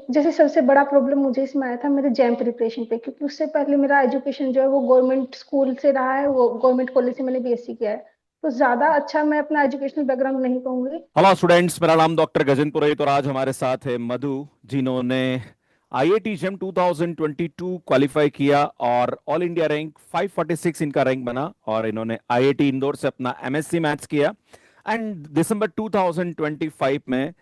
जैसे सबसे बड़ा प्रॉब्लम मुझे इसमें आया था मेरे जैम प्रिपरेशन पे, क्योंकि उससे पहले मेरा एजुकेशन जो है वो गवर्नमेंट स्कूल से रहा है, वो गवर्नमेंट कॉलेज से मैंने बीएससी किया है। तो ज्यादा अच्छा मैं अपना एजुकेशनल बैकग्राउंड नहीं कहूंगी। हेलो स्टूडेंट्स, मेरा नाम डॉक्टर गजेंद्र पुरोहित और आज हमारे साथ है मधु, जिन्होंने आईआईटी जेम 2022 क्वालिफाई किया और ऑल इंडिया रैंक 546 इनका रैंक बना। और इन्होंने आईआईटी इंदौर से अपना एमएससी मैथ्स किया एंड दिसंबर 2025 में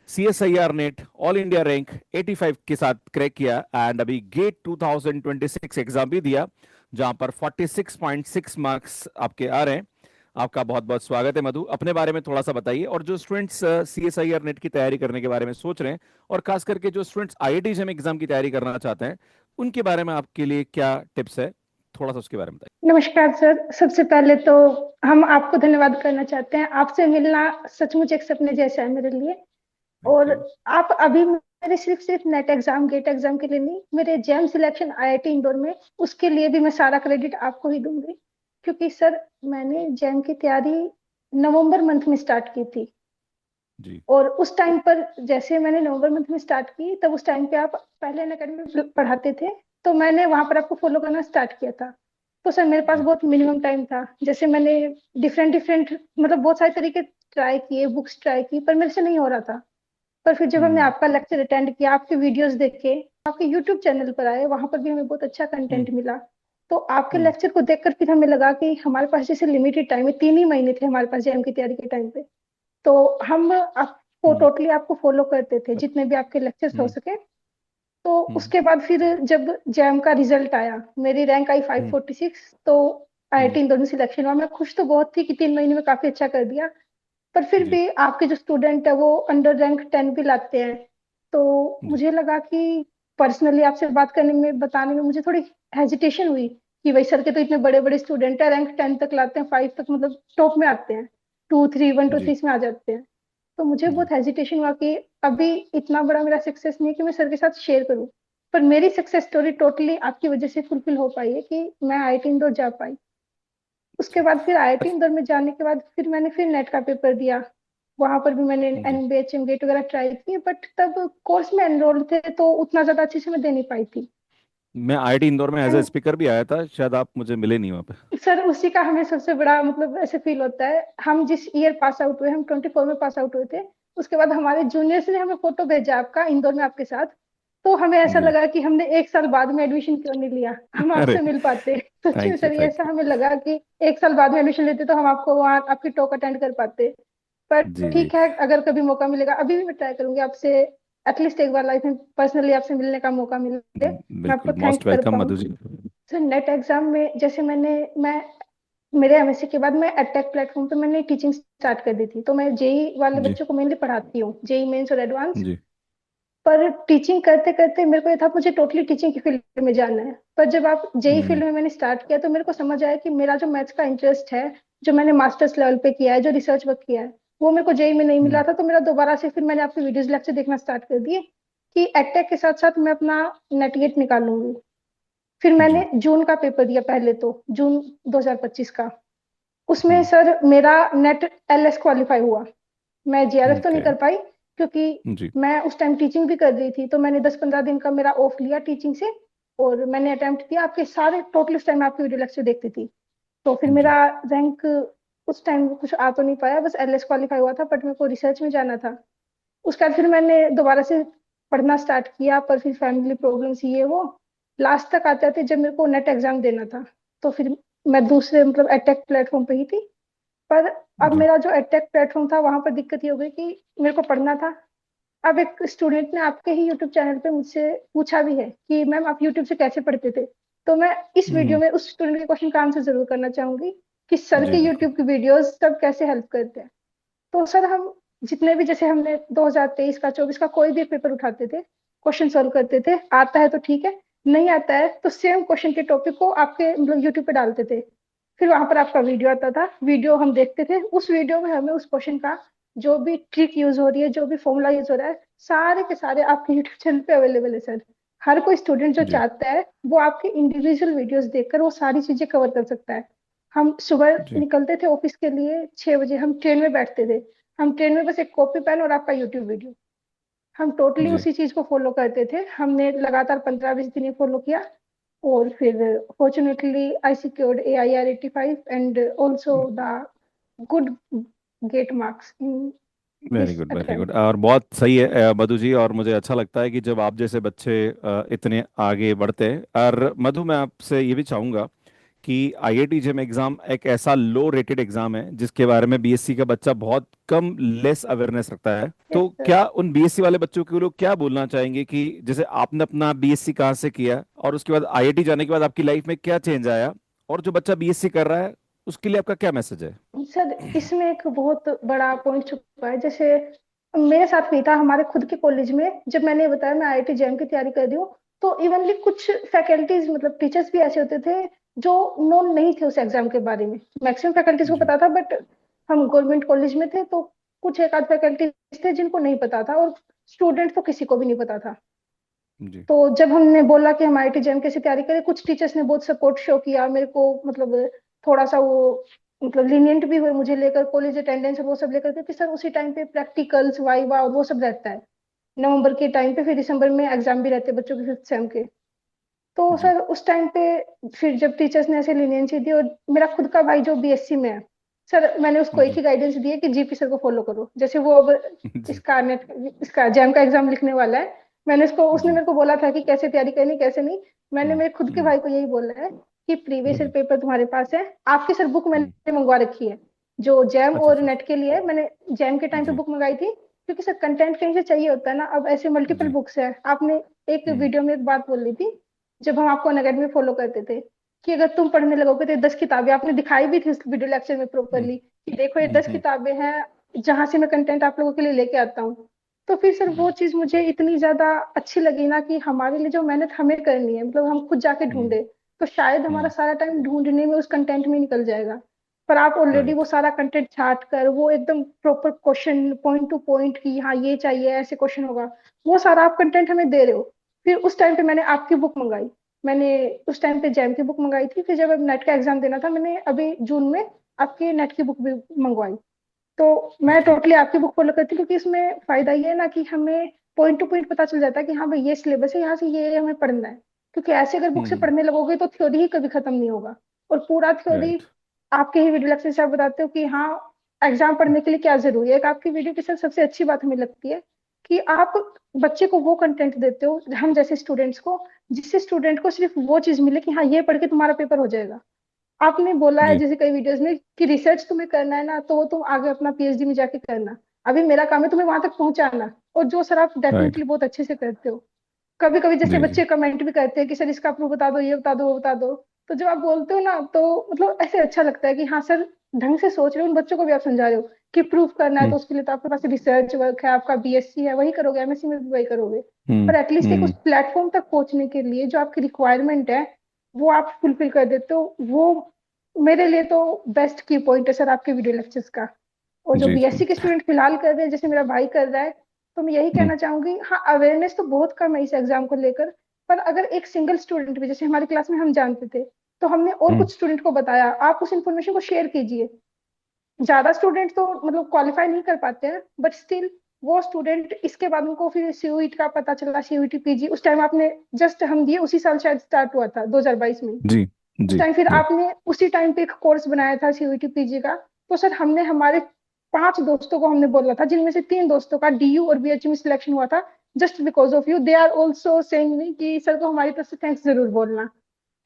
CSIR net all India rank 85 के साथ क्रैक किया एंड अभी गेट 2026 एग्जाम भी दिया, जहां पर 46.6 मार्क्स आपके आ रहे हैं। आपका बहुत बहुत स्वागत है मधु। अपने बारे में थोड़ा सा बताइए, और जो स्टूडेंट्स सीएसआईआर नेट की तैयारी करने के बारे में सोच रहे हैं और खास करके जो स्टूडेंट्स आईआईटी जेम एग्जाम की तैयारी करना चाहते हैं, उनके बारे में आपके लिए क्या टिप्स है, थोड़ा सा उसके बारे में बताइए। नमस्कार सर, सबसे पहले तो हम आपको धन्यवाद करना चाहते हैं। आपसे मिलना सचमुच एक सपने जैसा है मेरे लिए। थैंक और यू। आप अभी मेरे सिर्फ सिर्फ नेट एग्जाम गेट एग्जाम के लिए नहीं, मेरे जेम सिलेक्शन आईआईटी इंदौर में, उसके लिए भी मैं सारा क्रेडिट आपको ही दूंगी। क्योंकि सर मैंने जेम की तैयारी नवंबर मंथ में स्टार्ट की थी। जी। और उस टाइम पर जैसे मैंने नवंबर मंथ में स्टार्ट की, तब उस टाइम पे आप पहले अन अकेडमी में पढ़ाते थे, तो मैंने वहां पर आपको फॉलो करना स्टार्ट किया था। तो सर मेरे पास जी। बहुत मिनिमम टाइम था। जैसे मैंने डिफरेंट डिफरेंट मतलब बहुत सारे तरीके ट्राई किए, बुक्स ट्राई की, पर मेरे से नहीं हो रहा था। पर फिर जब हमने हम्म। आपका लेक्चर अटेंड किया, आपके वीडियोस देखे, आपके यूट्यूब चैनल पर आए, वहां पर भी हमें बहुत अच्छा हम्म। कंटेंट मिला। तो आपके हम्म। लेक्चर को देखकर फिर हमें लगा कि हमारे पास जैसे लिमिटेड टाइम है, 3 ही महीने थे हमारे पास जेएम की तैयारी के टाइम पे। तो हम आपको हम्म। टोटली आपको फॉलो करते थे जितने भी आपके लेक्चर्स हो हम्म। सके। तो हम्म। उसके बाद फिर जब जैम का रिजल्ट आया, मेरी रैंक आई हम्म। 546। तो हम्म। आईआईटी इंदौर में सिलेक्शन हुआ। मैं खुश तो बहुत थी कि 3 महीने में काफी अच्छा कर दिया। पर फिर जी। भी आपके जो स्टूडेंट है वो अंडर रैंक 10 भी लाते हैं। तो जी। मुझे लगा कि पर्सनली आपसे बात करने में, बताने में मुझे थोड़ी हेजिटेशन हुई कि भाई सर के तो इतने बड़े बड़े स्टूडेंट है, रैंक 10 तक लाते हैं, 5 तक मतलब टॉप में आते हैं, 2 3 1 2 3 जी। इसमें आ जाते हैं। तो मुझे जी। बहुत हेजिटेशन हुआ कि अभी इतना बड़ा मेरा सक्सेस नहीं है कि मैं सर के साथ शेयर करूं। पर मेरी सक्सेस स्टोरी टोटली आपकी वजह से फुलफिल हो पाई है कि मैं आईआईटी इंदौर जा पाई। उसके अच्छा। बाद फिर आईआईटी अच्छा। इंदौर में जाने के बाद फिर मैंने फिर नेट का पेपर दिया। वहां पर भी मैंने जी। एनबीएचएम गेट वगैरह ट्राई किए, बट तब कोर्स में एनरोल थे तो उतना ज्यादा अच्छे से मैं दे नहीं पाई थी। मैं आईआईटी इंदौर में एज ए एंड स्पीकर भी आया था, शायद आप मुझे मिले नहीं वहाँ पे। सर उसी का हमें सबसे बड़ा मतलब ऐसे फील होता है। हम जिस ईयर पास आउट हुए, हम 24 में पास आउट हुए थे। उसके बाद हमारे जूनियर्स ने हमें फोटो भेजा आपका इंदौर में आपके साथ। तो हमें ऐसा जी। लगा कि हमने 1 साल बाद में एडमिशन क्यों नहीं लिया, हम अरे, आपसे मिल पाते। सच में थैंक यू सर ये थैंक ऐसा यू। हमें लगा कि 1 साल बाद में एडमिशन लेते तो हम आपको वहाँ आपकी टॉक अटेंड कर पाते। पर जी। जी। ठीक है, अगर कभी मौका मिलेगा, अभी भी मैं ट्राई करूंगी आपसे एटलीस्ट एक बार लाइफ में पर्सनली आपसे मिलने का मौका मिले, मैं आपको बिल्कुल थैंक मोस्ट कर वेलकम पाऊँ। Madhu ji. Sir net exam में जैसे मैं मेरे एमएससी के बाद मैं एडटेक प्लेटफॉर्म पे मैंने टीचिंग स्टार्ट कर दी थी। तो मैं जेई वाले जी। बच्चों को मेनली पढ़ाती हूँ, जेई मेंस और एडवांस। जी। पर टीचिंग करते करते मेरे को ये था मुझे टोटली टीचिंग की फील्ड में जाना है। पर जब आप जेई हम्म। फील्ड में मैंने स्टार्ट किया, तो मेरे को समझ आया कि मेरा जो मैथ्स का इंटरेस्ट है, जो मैंने मास्टर्स लेवल पे किया है, जो रिसर्च वर्क किया है, वो मेरे को जेई में नहीं मिला हम्म। था। तो मेरा दोबारा से फिर मैंने आपके वीडियोस लेक्चर देखना स्टार्ट कर दिए कि एडटेक के साथ साथ मैं अपना नेट गेट निकालूंगी। फिर जी। मैंने जून का पेपर दिया, पहले तो जून 2025 का। उसमें हम्म। सर मेरा नेट एलएस क्वालिफाई हुआ। मैं जेआरएफ तो नहीं ओके। कर पाई, क्योंकि जी। मैं उस टाइम टीचिंग भी कर रही थी। तो मैंने 10 15 दिन का मेरा ऑफ लिया टीचिंग से, और मैंने अटेम्प्ट किया। आपके सारे टोटल उस टाइम आपके वीडियो लेक्चर देखती थी। तो फिर जी। मेरा रैंक उस टाइम कुछ आ तो नहीं पाया, बस एलएस क्वालिफाई हुआ था, बट मेरे को रिसर्च में जाना था। उसके बाद फिर मैंने दोबारा से पढ़ना स्टार्ट किया, पर फिर फैमिली प्रॉब्लम्स ये वो लास्ट तक आते आते जब मेरे को नेट एग्जाम देना था, तो फिर मैं दूसरे मतलब अटैक प्लेटफॉर्म पे ही थी। पर अब जी। मेरा जो अटैक प्लेटफॉर्म था, वहां पर दिक्कत ये हो गई कि मेरे को पढ़ना था। अब एक स्टूडेंट ने आपके ही यूट्यूब चैनल पे मुझसे पूछा भी है कि मैम आप यूट्यूब से कैसे पढ़ते थे। तो मैं इस वीडियो हम्म। में उस स्टूडेंट के क्वेश्चन का आंसर जरूर करना चाहूंगी कि सर जी के बिल्कुल। यूट्यूब की वीडियोस सब कैसे हेल्प करते हैं। तो सर हम जितने भी, जैसे हमने 2023 का 24 का कोई भी पेपर उठाते थे, क्वेश्चन सॉल्व करते थे, आता है तो ठीक है, नहीं आता है तो सेम क्वेश्चन के टॉपिक को आपके मतलब यूट्यूब पे डालते थे। फिर वहां पर आपका वीडियो आता था, वीडियो हम देखते थे, उस वीडियो में हमें उस क्वेश्चन का जो भी ट्रिक यूज हो रही है, जो भी फॉर्मूला यूज हो रहा है, सारे के सारे आपके यूट्यूब चैनल पे अवेलेबल है सर। हर कोई स्टूडेंट जो जी। चाहता है वो आपके इंडिविजुअल वीडियोस देखकर वो सारी चीजें कवर कर सकता है। हम सुबह जी। निकलते थे ऑफिस के लिए 6 बजे, हम ट्रेन में बैठते थे, हम ट्रेन में बस एक कॉपी पेन और आपका यूट्यूब वीडियो, हम टोटली जी। उसी चीज को फॉलो करते थे, हमने लगातार 15-20 दिन फॉलो किया। और फिर fortunately I secured AIR 85 and also the good get marks in very this good, very good, attempt. और बहुत सही है मधु जी। और मुझे अच्छा लगता है कि जब आप जैसे बच्चे इतने आगे बढ़ते हैं। और मधु, मैं आपसे ये भी चाहूंगा कि आईआईटी जेम एग्जाम एक ऐसा लो रेटेड एग्जाम है जिसके बारे में बीएससी का बच्चा बहुत कम, लेस अवेयरनेस रखता है। यस तो सर। क्या उन बीएससी वाले बच्चों के लोग क्या बोलना चाहेंगे कि जैसे आपने अपना बीएससी कहाँ से किया और उसके बाद आईआईटी जाने के बाद आपकी लाइफ में क्या चेंज आया, और जो बच्चा बीएससी कर रहा है उसके लिए आपका क्या मैसेज है? सर इसमें एक बहुत बड़ा पॉइंट छुपा है। जैसे मेरे साथ भी था हमारे खुद के कॉलेज में, जब मैंने बताया मैं IIT जैम की तैयारी कर रही हूँ, तो इवनली कुछ फैकल्टीज मतलब टीचर्स भी ऐसे होते थे जो नोन नहीं थे उस एग्जाम के बारे में। मैक्सिमम फैकल्टीज को जी। पता था, बट हम गवर्नमेंट कॉलेज में थे तो कुछ एक आध फैकल्टीज थे जिनको नहीं पता था, और स्टूडेंट तो किसी को भी नहीं पता था। जी। तो जब हमने बोला कि हम IIT जैम कैसे तैयारी करें, कुछ टीचर्स ने बहुत सपोर्ट शो किया मेरे को, मतलब थोड़ा सा वो मतलब लीनियंट भी हुए मुझे लेकर, कॉलेज अटेंडेंस और वो सब लेकर, क्योंकि सर उसी टाइम पे प्रैक्टिकल्स वाइवा और वो सब रहता है नवंबर के टाइम पे, फिर दिसंबर में एग्जाम भी रहते हैं बच्चों के 5th सेम के। तो जी। सर उस टाइम पे फिर जब टीचर्स ने ऐसे लीनियंसी दी, और मेरा खुद का भाई जो BSc में है सर, मैंने उसको एक जी। ही गाइडेंस दी है कि GP सर को फॉलो करो। जैसे वो अब जी। इसका नेट इसका जैम का एग्जाम लिखने वाला है, मैंने उसको उसने जी। मेरे को बोला था कि कैसे तैयारी करनी कैसे नहीं। मैंने मेरे खुद के हम्म। भाई को यही बोला है कि प्रीवियस ईयर हम्म। पेपर तुम्हारे पास है, आपकी सर बुक हम्म। मैंने मंगवा रखी है जो जैम अच्छा, और अच्छा। नेट के लिए है। मैंने जैम के टाइम पे जी। बुक मंगाई थी, क्योंकि सर कंटेंट कहीं से चाहिए होता है ना, अब ऐसे मल्टीपल जी। बुक्स है। आपने एक हम्म। वीडियो में एक बात बोली थी जब हम आपको अनअकैडमी फॉलो करते थे, कि अगर तुम पढ़ने लगोगे तो ये 10 किताबें, आपने दिखाई भी थी उस वीडियो लेक्चर में हम्म। प्रॉपरली कि देखो ये हम्म। 10 किताबें हैं जहां से मैं कंटेंट आप लोगों के लिए लेके आता हूँ। तो फिर सर वो चीज मुझे इतनी ज्यादा अच्छी लगी ना, कि हमारे लिए जो मेहनत हमें करनी है, मतलब हम खुद जाके हम्म। ढूंढे, तो शायद हमारा हम्म। सारा टाइम ढूंढने में उस कंटेंट में निकल जाएगा। पर आप ऑलरेडी वो राइट। सारा कंटेंट छाट कर वो एकदम proper question point two point की, हाँ ये चाहिए ऐसे क्वेश्चन होगा, वो सारा आप कंटेंट हमें दे रहे हो। फिर उस टाइम पे मैंने आपकी बुक मंगाई, मैंने उस टाइम पे जैम की बुक मंगाई थी, फिर जब अब नेट का एग्जाम देना था मैंने अभी जून में आपकी नेट की बुक भी मंगवाई। तो मैं जी। टोटली आपकी बुक फॉलो करती हूँ, क्योंकि इसमें फायदा ये है ना कि हमें पॉइंट टू पॉइंट पता चल जाता है कि हाँ भाई ये सिलेबस है, यहाँ से ये हमें पढ़ना है। क्योंकि ऐसे अगर बुक से हम्म। पढ़ने लगोगे तो थ्योरी ही कभी खत्म नहीं होगा, और पूरा थ्योरी राइट। आपके ही वीडियो लेक्चर से आप बताते हो कि हाँ एग्जाम पढ़ने के लिए क्या जरूरी है। एक आपकी वीडियो के साथ सबसे अच्छी बात हमें लगती है कि आप बच्चे को वो कंटेंट देते हो, हम जैसे स्टूडेंट्स को, जिससे स्टूडेंट को सिर्फ वो चीज मिले कि हाँ ये पढ़ के तुम्हारा पेपर हो जाएगा। आपने बोला है जी। जैसे कई वीडियोस में कि रिसर्च तुम्हें करना है ना, तो वो तुम आगे अपना PhD में जाके करना, अभी मेरा काम है तुम्हें वहां तक पहुंचाना, और जो सर आप राइट। डेफिनेटली बहुत अच्छे से करते हो। कभी कभी जैसे जी। जी। बच्चे कमेंट भी करते हैं कि सर इसका प्रूफ बता दो, ये बता दो, वो बता दो, तो जब आप बोलते हो ना तो मतलब ऐसे अच्छा लगता है कि हाँ सर ढंग से सोच रहे हो, उन बच्चों को भी आप समझा रहे हो कि प्रूफ करना है हम्म। तो उसके लिए तो आपके पास रिसर्च वर्क है, आपका BSc है वही करोगे, MSc में भी वही करोगे। हम्म। पर एटलीस्ट एक उस हम्म। प्लेटफॉर्म तक पहुंचने के लिए जो आपकी रिक्वायरमेंट है वो आप फुलफिल कर देते हो। वो मेरे लिए तो बेस्ट की पॉइंट है सर आपके वीडियो लेक्चर्स का। और जो जी। जी। BSc के स्टूडेंट फिलहाल कर रहे हैं जैसे मेरा भाई कर रहा है, तो मैं यही हम्म। कहना चाहूंगी, हाँ अवेयरनेस तो बहुत कम है इस एग्जाम को लेकर, पर अगर एक सिंगल स्टूडेंट भी, जैसे हमारी क्लास में हम जानते थे तो हमने और हम्म। कुछ स्टूडेंट को बताया, आप उस इन्फॉर्मेशन को शेयर कीजिए। ज्यादा स्टूडेंट तो मतलब क्वालिफाई नहीं कर पाते हैं, बट स्टिल वो स्टूडेंट इसके बाद उनको फिर CUET का पता चला, CUET PG उस टाइम आपने जस्ट हम दिए उसी साल शायद स्टार्ट हुआ था 2022 में। जी। उस जी। टाइम फिर जी। आपने उसी टाइम पे एक कोर्स बनाया था CUET PG का। तो सर हमने हमारे 5 दोस्तों को हमने बोला था, जिनमें से 3 दोस्तों का DU और BHU में सिलेक्शन हुआ था, just because of you. They are also saying me कि सर को हमारी तरफ से थैंक्स जरूर बोलना।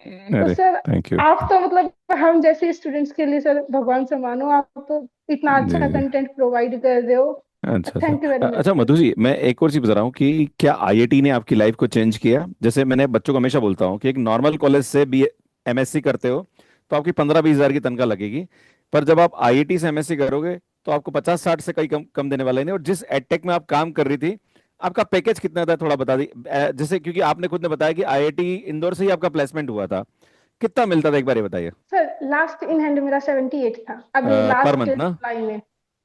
तो अरे, सर थैंक यू। आप तो मतलब हम जैसे स्टूडेंट्स के लिए सर भगवान से मानो, आप तो इतना जी। अच्छा जी। कंटेंट प्रोवाइड कर रहे हो। अच्छा, अच्छा। थैंक यू वेरी मच अच्छा सर। मधु जी, मैं एक और चीज बता रहा हूँ कि क्या आईआईटी ने आपकी लाइफ को चेंज किया? जैसे मैंने बच्चों को हमेशा बोलता हूँ कि एक नॉर्मल कॉलेज से बी एमएससी करते हो तो आपकी 15-20 हजार की तनख्वाह लगेगी। पर जब आप आईआईटी से एमएससी करोगे तो आपको 50-60 से कहीं कम कम देने वाला ही नहीं। और जिस एडटेक में आप काम कर रही थी, आपका पैकेज कितना था थोड़ा बता दी। जैसे क्योंकि आपने खुद ने बताया कि आईआईटी इंदौर से ही आपका प्लेसमेंट हुआ था, कितना मिलता था एक बार ये बताइए। सर लास्ट इन हैंड मेरा 78 था अभी पर लास्ट मंथ ना? जुलाई में।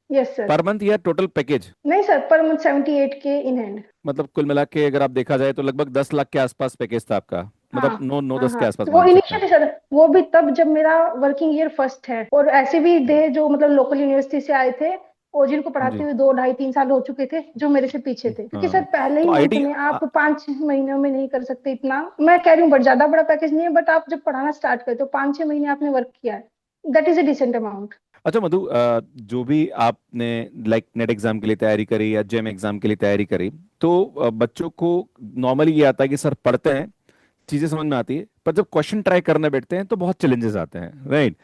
Yes sir. पर मंथ या टोटल पैकेज? नहीं सर, पर मंथ 78 के इन हैंड। मतलब कुल मिला के अगर आप देखा जाए तो लगभग 10 लाख के आसपास पैकेज था आपका। हाँ मतलब नौ नौ हाँ 10 के हाँ, आसपास वो मान सकते हैं। इनिशियली सर, वो भी तब जब मेरा वर्किंग ईयर फर्स्ट है, और ऐसे भी हम्म। थे जो मतलब लोकल यूनिवर्सिटी से आए थे, और जिनको पढ़ाते जी। हुए 2 ढाई 3 साल हो चुके थे, जो मेरे से पीछे थे, क्योंकि सर हाँ, पहले तो ही आईआईटी। इतने आप 5 6 महीनों में नहीं कर सकते इतना। मैं कह रही हूँ बट ज्यादा बड़ा पैकेज नहीं है, बट आप जब पढ़ाना स्टार्ट करते हो 5 6 महीने आपने वर्क किया है, that is a decent amount. अच्छा मधु, जो भी आपने लाइक नेट एग्जाम के लिए तैयारी करी या जेम एग्जाम के लिए तैयारी करी, तो बच्चों को नॉर्मली ये आता है कि सर पढ़ते हैं, चीजें समझ में आती है, पर जब क्वेश्चन ट्राई करने बैठते हैं तो बहुत चैलेंजेस आते हैं, राइट?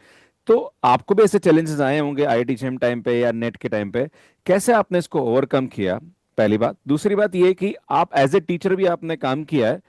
तो आपको भी ऐसे चैलेंजेस आए होंगे आईआईटी जेम टाइम पे या नेट के टाइम पे, कैसे आपने इसको ओवरकम किया? पहली बात। दूसरी बात ये कि आप एज ए टीचर भी आपने काम किया है,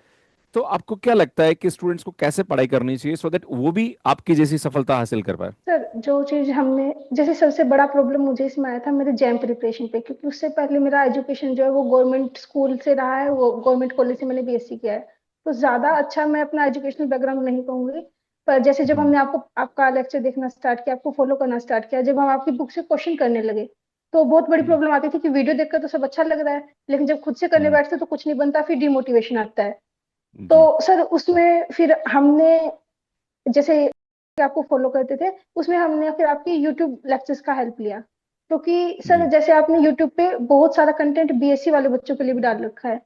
तो आपको क्या लगता है कि स्टूडेंट्स को कैसे पढ़ाई करनी चाहिए सो दैट वो भी आपकी जैसी सफलता हासिल कर पाए? सर जो चीज हमने, जैसे सबसे बड़ा प्रॉब्लम मुझे इसमें आया था मेरे जैम प्रिपरेशन पे, क्योंकि उससे पहले मेरा एजुकेशन जो है वो गवर्नमेंट स्कूल से रहा है, वो गवर्नमेंट कॉलेज से मैंने बीएससी किया है। तो ज्यादा अच्छा मैं अपना एजुकेशनल बैकग्राउंड नहीं कहूंगी। पर जैसे जब हम्म। हमने आपको आपका लेक्चर देखना स्टार्ट किया, आपको फॉलो करना स्टार्ट किया, जब हम आपकी बुक से क्वेश्चन करने लगे, तो बहुत बड़ी हम्म। प्रॉब्लम आती थी कि वीडियो देखकर तो सब अच्छा लग रहा है, लेकिन जब खुद से करने हम्म। बैठते तो कुछ नहीं बनता, फिर डिमोटिवेशन आता है। जी। तो सर उसमें फिर हमने, जैसे आपको फॉलो करते थे, उसमें हमने फिर आपकी यूट्यूब लेक्चर्स का हेल्प लिया, क्योंकि सर जी। जैसे आपने यूट्यूब पे बहुत सारा कंटेंट बीएससी वाले बच्चों के लिए भी डाल रखा है।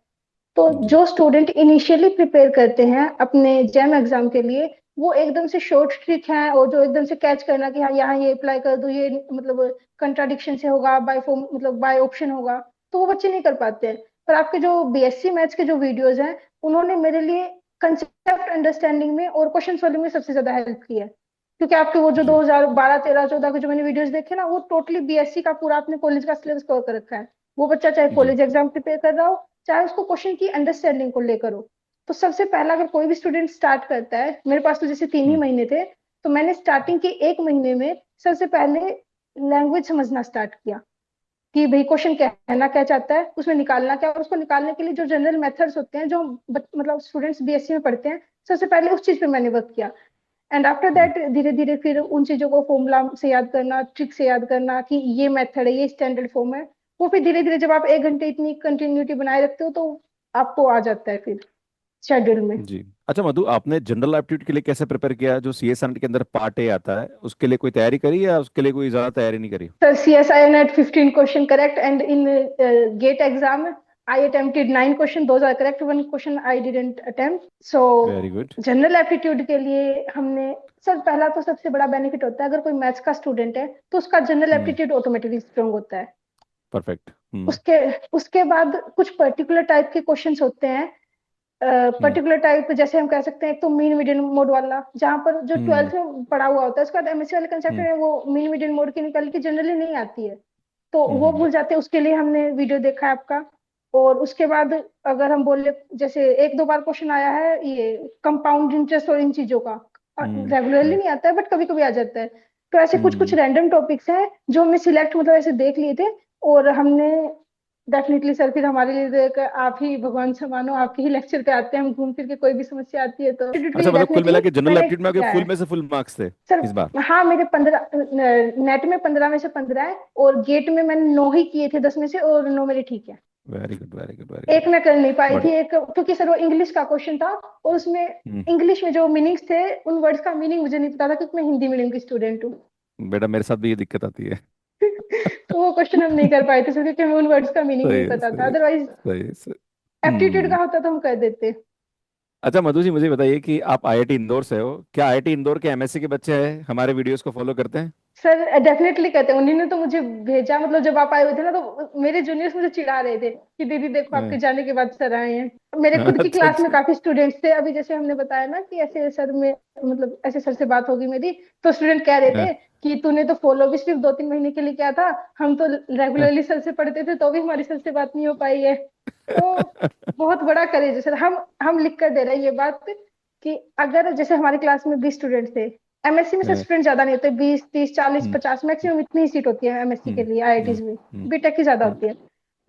तो जी। जो स्टूडेंट इनिशियली प्रिपेयर करते हैं अपने जैम एग्जाम के लिए, वो एकदम से शॉर्ट ट्रिक है, और जो एकदम से कैच करना कि हाँ यहाँ ये अप्लाई कर दो, ये मतलब कंट्राडिक्शन से होगा, बाय फॉर्म मतलब बाय ऑप्शन होगा, तो वो बच्चे नहीं कर पाते हैं। पर आपके जो बीएससी मैथ्स के जो वीडियोज हैं, उन्होंने मेरे लिए कंसेप्ट अंडरस्टैंडिंग में और क्वेश्चन सॉल्विंग में सबसे ज्यादा हेल्प की है। क्योंकि आपके वो जो जी। 2012 13 14 के जो मैंने वीडियोस देखे ना, वो टोटली बीएससी का पूरा आपने कॉलेज का सिलेबस कवर कर रखा है। वो बच्चा चाहे जी। कॉलेज एग्जाम प्रिपेयर कर रहा हो, चाहे उसको क्वेश्चन की अंडरस्टैंडिंग को लेकर हो। तो सबसे पहला अगर कोई भी स्टूडेंट स्टार्ट करता है, मेरे पास तो जैसे 3 ही महीने थे, तो मैंने स्टार्टिंग के 1 महीने में सबसे पहले लैंग्वेज समझना स्टार्ट किया, कि भाई क्वेश्चन कहना क्या चाहता है, उसमें निकालना क्या, और उसको निकालने के लिए जो जनरल मेथड्स होते हैं जो मतलब स्टूडेंट्स बीएससी में पढ़ते हैं, सबसे पहले उस चीज पे मैंने वर्क किया। And after ji. दैट धीरे धीरे फिर उन चीजों को फॉर्मूला से याद करना, ट्रिक से याद करना कि ये मेथड है, ये स्टैंडर्ड फॉर्म है। वो फिर धीरे धीरे जब आप 1 घंटे इतनी कंटिन्यूटी बनाए रखते हो, तो आपको आ जाता है फिर शेड्यूल में। जी। अच्छा मधु, आपने जनरल एप्टीट्यूड के लिए कैसे प्रिपेयर किया? जो सीएसआर के अंदर पार्ट ए आता है, उसके लिए कोई तैयारी करी या उसके लिए कोई ज्यादा तैयारी नहीं करी? Sir C S I NET 15 question correct, and in GATE exam I attempted 9 question, those are correct, 1 question I didn't attempt. So very good. General aptitude के लिए हमने, सर पहला तो सबसे बड़ा बेनिफिट होता है, अगर कोई मैथ्स का स्टूडेंट है तो उसका जनरल हम्म। एप्टीट्यूड ऑटोमेटिकली स्ट्रांग होता है। परफेक्ट। हम्म। उसके उसके बाद कुछ पर्टिकुलर टाइप के क्वेश्चंस होते हैं, हम्म। पर्टिकुलर टाइप, जैसे हम कह सकते हैं एक तो मीन मीडियन मोड वाला, जहां पर जो हम्म। 12th में पढ़ा हुआ होता है, उसके बाद एमएससी वाले कंसेप्ट हम्म। में वो मीन मीडियन मोड की निकल के जनरली नहीं आती है, तो वो हम्म। भूल जाते हैं, उसके लिए हमने वीडियो देखा है आपका। और उसके बाद अगर हम बोले, जैसे 1 2 बार क्वेश्चन आया है ये कंपाउंड इंटरेस्ट और इन चीजों का, हम्म। रेगुलरली हम्म। नहीं आता है बट कभी कभी आ जाता है। तो ऐसे कुछ कुछ हम्म। रैंडम टॉपिक्स हैं जो हमने सिलेक्ट मतलब ऐसे देख लिए थे, और हमने डेफिनेटली सर फिर हमारे लिए तो एक आप ही भगवान से मानो, आपके ही लेक्चर पे आते हैं हम घूम फिर के, कोई भी समस्या आती है तो के अच्छा लिए मतलब कुल मिला डेफिनेटली के जनरल मैंने एप्टीट्यूड में आपके किया फुल है। में से फुल मार्क्स थे सर इस बार? हाँ, मेरे 15, नेट में 15 में से 15 है, और गेट में मैंने 9 ही किए थे 10 में से, और 9 मेरे ठीक है। Very good, very good, very एक गुड। मैं कर नहीं पाई थी, बढ़िया। एक क्योंकि सर वो इंग्लिश का क्वेश्चन था, और उसमें हम्म। इंग्लिश में जो मीनिंग्स थे, उन वर्ड्स का मीनिंग मुझे नहीं पता था, क्योंकि मैं हिंदी मीडियम की स्टूडेंट हूँ। बेटा मेरे साथ भी ये दिक्कत आती है। तो वो क्वेश्चन हम नहीं कर पाए थे सर, क्योंकि हमें उन वर्ड्स का मीनिंग सही नहीं है, पता था, सही है, अदरवाइज सही है, सही। एप्टीट्यूड का हम्म। होता तो हम कर देते। अच्छा मधु जी, मुझे बताइए कि आप आईआईटी इंदौर से हो, क्या आईआईटी इंदौर के एमएससी के बच्चे हैं हमारे वीडियोस को फॉलो करते हैं? सर डेफिनेटली कहते हैं, उन्हीं ने तो मुझे भेजा, मतलब जब आप आए हुए थे ना, तो मेरे जूनियर्स मुझे चिढ़ा रहे थे कि दीदी देखो आपके हाँ। जाने के बाद सर आए हैं। मेरे खुद की अच्छा क्लास में अच्छा। काफी स्टूडेंट्स थे, अभी जैसे हमने बताया ना कि ऐसे सर में, मतलब ऐसे सर से बात होगी मेरी, तो स्टूडेंट कह रहे हाँ, थे कि तूने तो फॉलो भी सिर्फ 2 3 महीने के लिए किया था, हम तो हाँ। रेगुलरली सर से पढ़ते थे, तो भी हमारी सर से बात नहीं हो पाई है। तो बहुत बड़ा करेज है सर, हम लिख कर दे रहे हैं ये बात, कि अगर जैसे हमारी क्लास में 20 स्टूडेंट थे, एमएससी में से हाँ, स्टूडेंट ज्यादा नहीं होते, 20 30 40 हम्म। 50 मैक्सिमम इतनी ही सीट होती है एमएससी के हम्म। लिए हम्म। आईआईटीज में, हम्म। बीटेक की ज्यादा हम्म। होती है।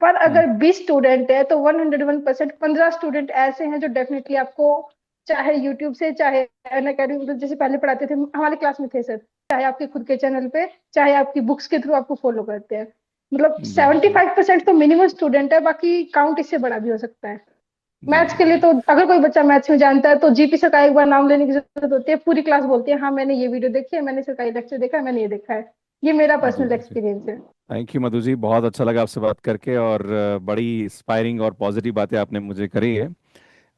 पर हम्म। अगर 20 स्टूडेंट है तो 101% 15 स्टूडेंट ऐसे हैं जो डेफिनेटली आपको, चाहे यूट्यूब से, चाहे अन अकेडमी, मतलब जैसे पहले पढ़ाते थे हमारे क्लास में थे सर, चाहे आपके खुद के चैनल पे, चाहे आपकी बुक्स के थ्रू आपको फॉलो करते हैं। मतलब जी। जी। 75% तो मिनिमम स्टूडेंट है, बाकी काउंट इससे बड़ा भी हो सकता है। जी। मैथ्स के लिए जी। तो अगर कोई बच्चा मैथ्स में जानता है तो जीपी सर का एक बार नाम लेने की जरूरत होती है, पूरी क्लास बोलती है हाँ मैंने ये वीडियो देखी है, मैंने सर का ये लेक्चर देखा है, मैंने ये देखा है। ये मेरा जी। पर्सनल जी। जी। एक्सपीरियंस है। थैंक यू मधु जी, बहुत अच्छा लगा आपसे बात करके, और बड़ी इंस्पायरिंग और पॉजिटिव बातें आपने मुझे करी है।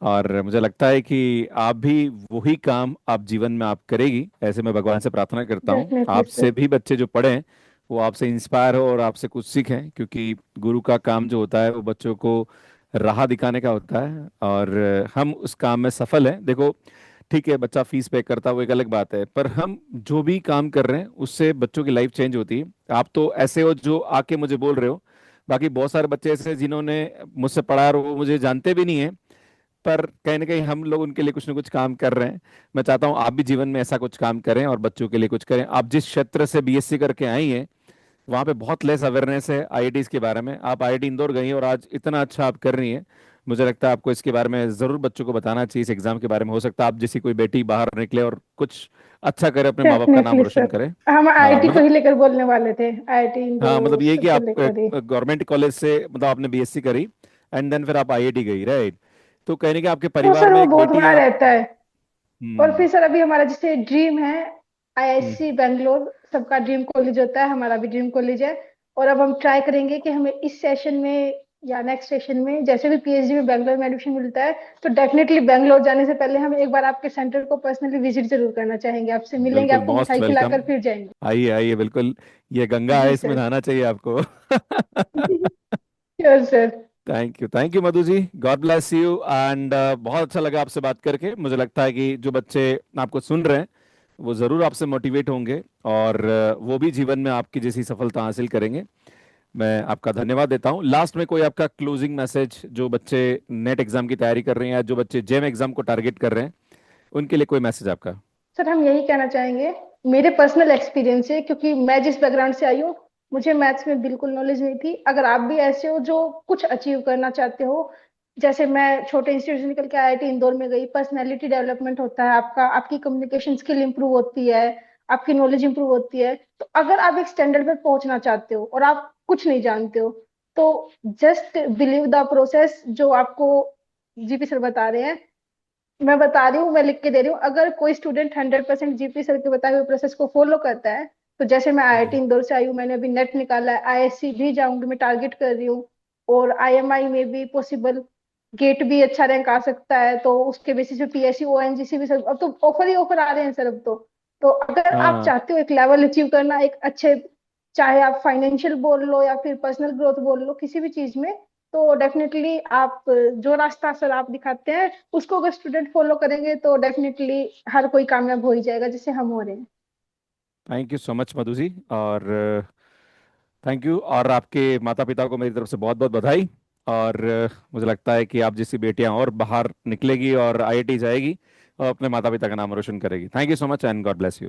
और मुझे लगता है कि आप भी वही काम आप जीवन में आप करेगी, ऐसे मैं भगवान से प्रार्थना करता हूँ। डेफिनेटली आपसे सर। भी बच्चे जो पढ़ें वो आपसे इंस्पायर हो और आपसे कुछ सीखें, क्योंकि गुरु का काम जो होता है वो बच्चों को राह दिखाने का होता है, और हम उस काम में सफल हैं। देखो, ठीक है, बच्चा फीस पे करता है वो एक अलग बात है, पर हम जो भी काम कर रहे हैं उससे बच्चों की लाइफ चेंज होती है। आप तो ऐसे हो जो आके मुझे बोल रहे हो, बाकी बहुत सारे बच्चे ऐसे हैं जिन्होंने मुझसे पढ़ा और वो मुझे जानते भी नहीं है, पर कहीं ना कहीं हम लोग उनके लिए कुछ ना कुछ काम कर रहे हैं। मैं चाहता हूँ आप भी जीवन में ऐसा कुछ काम करें और बच्चों के लिए कुछ करें। आप जिस क्षेत्र से बीएससी करके आई हैं वहाँ पे बहुत लेस अवेयरनेस है आईआईटीज के बारे में। आप आईआईटी इंदौर गई हैं और आज इतना अच्छा आप कर रही हैं। मुझे लगता है आपको इसके बारे में जरूर बच्चों को बताना चाहिए, इस एग्जाम के बारे में। हो सकता है आप जैसी कोई बेटी बाहर निकले और कुछ अच्छा करे, अपने माँ बाप का नाम डेफिनेटली रोशन सर। करे। हम हाँ आईआईटी को ही मतलब, लेकर बोलने वाले थे, आईआईटी हाँ इंदौर मतलब ये कि को आप लेकर ही। गवर्नमेंट कॉलेज से मतलब आपने बीएससी करी एंड देन फिर आप आईआईटी गई, राइट? तो कहने के आपके तो परिवार सर में वो एक बहुत बेटी है बड़ा आप। रहता है। और हम्म। फिर सर अभी हमारा जैसे ड्रीम है हम्म। आईआईसी बैंगलोर, सबका ड्रीम कॉलेज होता है, हमारा भी ड्रीम कॉलेज है। और अब हम ट्राई करेंगे कि हमें इस सेशन में या नेक्स्ट सेशन में जैसे भी पीएचडी में बैंगलोर में एडमिशन मिलता है, तो डेफिनेटली बैंगलोर जाने से पहले हम एक बार आपके सेंटर को पर्सनली विजिट जरूर करना चाहेंगे, आपसे मिलेंगे, बिल्कुल, आपको मोस्ट मिठाई वेलकम। खिलाकर फिर जाएंगे। आइए आइए, बिल्कुल। ये गंगा है, जी इसमें सर। नहाना चाहिए आपको। Sure sir. Thank you Madhu ji, God bless you. And बहुत अच्छा लगा आपसे बात करके। मुझे लगता है कि जो बच्चे आपको सुन रहे हैं वो ज़रूर आपसे मोटिवेट होंगे, और वो भी जीवन में आपकी जैसी सफलता हासिल करेंगे। मैं आपका धन्यवाद देता हूँ। लास्ट में कोई आपका क्लोजिंग मैसेज, जो बच्चे नेट एग्जाम की तैयारी कर रहे हैं या जो बच्चे जेम एग्जाम को टारगेट कर रहे हैं, उनके लिए कोई मैसेज आपका? सर हम यही कहना चाहेंगे, मेरे पर्सनल एक्सपीरियंस से, क्योंकि मैं जिस बैकग्राउंड से आई हूँ मुझे मैथ्स में बिल्कुल नॉलेज नहीं थी। अगर आप भी ऐसे हो जो कुछ अचीव करना चाहते हो, जैसे मैं छोटे इंस्टीट्यूट से निकल के आईआईटी इंदौर में गई, पर्सनैलिटी डेवलपमेंट होता है आपका, आपकी कम्युनिकेशन स्किल इंप्रूव होती है, आपकी नॉलेज इंप्रूव होती है। तो अगर आप एक स्टैंडर्ड पे पहुंचना चाहते हो और आप कुछ नहीं जानते हो, तो जस्ट बिलीव द प्रोसेस जो आपको जीपी सर बता रहे हैं। मैं बता रही हूँ, मैं लिख के दे रही हूँ, अगर कोई स्टूडेंट 100% जीपी सर के बताए हुए प्रोसेस को फॉलो करता है, तो जैसे मैं आईआईटी हम्म। इंदौर से आई हूँ, मैंने अभी नेट निकाला है, आईएससी भी जाऊंगी, मैं टारगेट कर रही हूँ। और आईएमआई में भी पॉसिबल गेट भी अच्छा रैंक आ सकता है, तो उसके बेसिस पे पीएससी ओएनजीसी भी सर, अब तो ऑफर ही ऑफर आ रहे हैं सर अब तो अगर आप हाँ। चाहते हो एक लेवल अचीव करना एक अच्छे, चाहे आप फाइनेंशियल बोल लो या फिर पर्सनल ग्रोथ बोल लो, किसी भी चीज में, तो डेफिनेटली आप जो रास्ता सर आप दिखाते हैं उसको अगर स्टूडेंट फॉलो करेंगे तो डेफिनेटली हर कोई कामयाब हो ही जाएगा, जैसे हम हो रहे हैं। Thank you so much Madhu ji, और थैंक यू। और आपके माता पिता को मेरी तरफ से बहुत बहुत बधाई। और मुझे लगता है कि आप जैसी बेटियां और बाहर निकलेगी और आईआईटी जाएगी और अपने माता पिता का नाम रोशन करेगी। Thank you so much and God bless you.